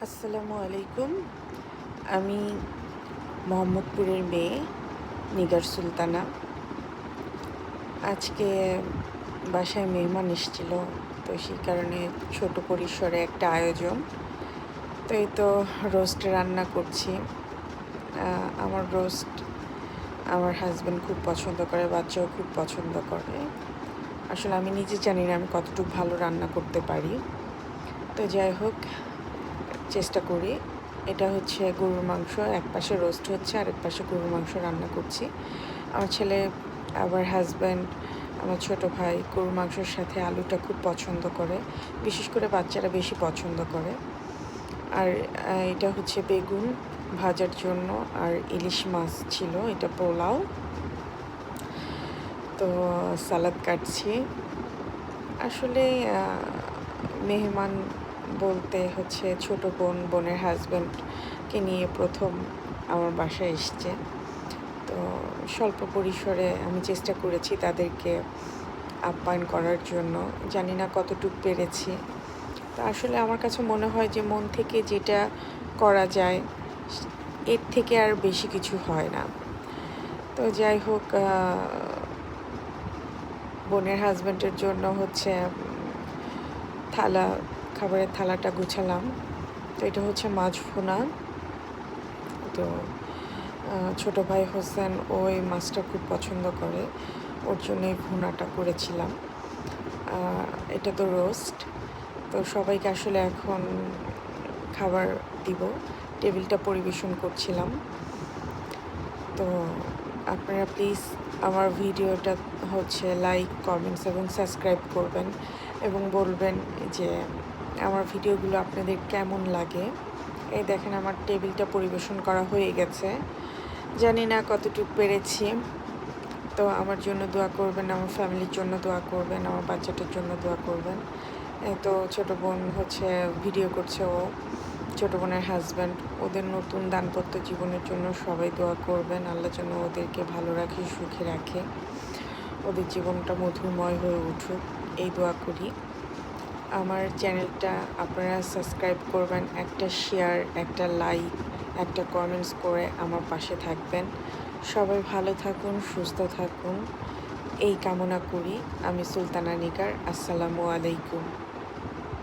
আসসালামু আলাইকুম। আমি মোহাম্মদপুরের মেয়ে নিগার সুলতানা। আজকে বাসায় মেহমান এসেছিল, তো সেই কারণে ছোট পরিসরে একটা আয়োজন। তো এই তো রোস্ট রান্না করছি। আমার রোস্ট আমার হাজব্যান্ড খুব পছন্দ করে, বাচ্চাও খুব পছন্দ করে। আসলে আমি নিজে জানি না আমি কতটুকু ভালো রান্না করতে পারি। তো যাই হোক, চেষ্টা করি। এটা হচ্ছে গরুর মাংস, এক পাশে রোস্ট হচ্ছে, আরেক পাশে গরুর মাংস রান্না করছি। আমার ছেলে, আবার হাজব্যান্ড, আমার ছোট ভাই গরুর মাংসের সাথে আলুটা খুব পছন্দ করে, বিশেষ করে বাচ্চারা বেশি পছন্দ করে। আর এটা হচ্ছে বেগুন ভাজার জন্য, আর ইলিশ মাছ ছিল, এটা পোলাও। তো সালাদ কাটছি। আসলে মেহমান বলতে হচ্ছে ছোট বোনের হাজব্যান্ডকে নিয়ে প্রথম আমার বাসায় এসছে। তো স্বল্প পরিসরে আমি চেষ্টা করেছি তাদেরকে আপ্যায়ন করার জন্য। জানি না কতটুকু পেরেছি। তো আসলে আমার কাছে মনে হয় যে মন থেকে যেটা করা যায় এর থেকে আর বেশি কিছু হয় না। তো যাই হোক, বোনের হাজব্যান্ডের জন্য হচ্ছে খাবারের থালাটা গুছালাম। তো এটা হচ্ছে মাছ ভুনা। তো ছোটো ভাই হোসেন ওই মাছটা খুব পছন্দ করে, ওর জন্য এই ভুনাটা করেছিলাম। এটা তো রোস্ট। তো সবাইকে আসলে এখন খাবার দিব, টেবিলটা পরিবেশন করছিলাম। তো আপনারা প্লিজ আমার ভিডিওটা হচ্ছে লাইক, কমেন্টস এবং সাবস্ক্রাইব করবেন এবং বলবেন যে আমার ভিডিওগুলো আপনাদের কেমন লাগে। এই দেখেন, আমার টেবিলটা পরিবেশন করা হয়ে গেছে। জানি না কতটুকু পেরেছি। তো আমার জন্য দোয়া করবেন, আমার ফ্যামিলির জন্য দোয়া করবেন, আমার বাচ্চাটার জন্য দোয়া করবেন। তো ছোটো বোন হচ্ছে ভিডিও করছে, ও ছোটো বোনের হাজব্যান্ড, ওদের নতুন দাম্পত্য জীবনের জন্য সবাই দোয়া করবেন। আল্লাহ যেন ওদেরকে ভালো রাখে, সুখে রাখে, ওদের জীবনটা মধুময় হয়ে উঠুক, এই দোয়া করি। আমার চ্যানেলটা আপনারা সাবস্ক্রাইব করবেন, একটা শেয়ার, একটা লাইক, একটা কমেন্টস করে আমার পাশে থাকবেন। সবাই ভালো থাকুন, সুস্থ থাকুন, এই কামনা করি। আমি সুলতানা নিগার। আসসালামু আলাইকুম।